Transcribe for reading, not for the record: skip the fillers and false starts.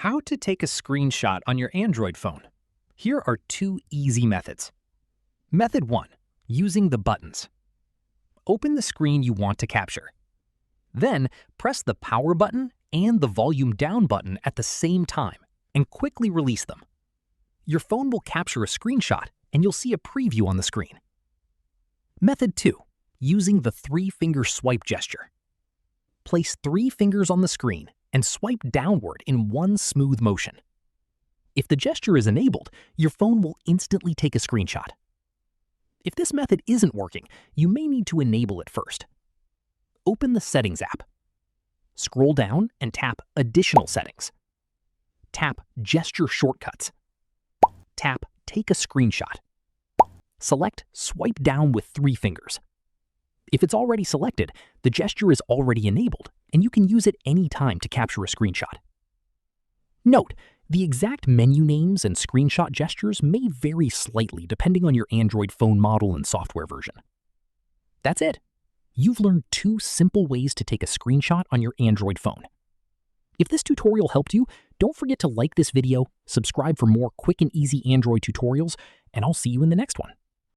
How to take a screenshot on your Android phone. Here are two easy methods. Method 1. Using the buttons. Open the screen you want to capture. Then press the power button and the volume down button at the same time and quickly release them. Your phone will capture a screenshot and you'll see a preview on the screen. Method 2. Using the 3-finger swipe gesture. Place 3 fingers on the screen and swipe downward in one smooth motion. If the gesture is enabled, your phone will instantly take a screenshot. If this method isn't working, you may need to enable it first. Open the Settings app. Scroll down and tap Additional Settings. Tap Gesture Shortcuts. Tap Take a Screenshot. Select Swipe Down with 3 fingers. If it's already selected, the gesture is already enabled, and you can use it anytime to capture a screenshot. Note, the exact menu names and screenshot gestures may vary slightly depending on your Android phone model and software version. That's it. You've learned 2 simple ways to take a screenshot on your Android phone. If this tutorial helped you, don't forget to like this video, subscribe for more quick and easy Android tutorials, and I'll see you in the next one.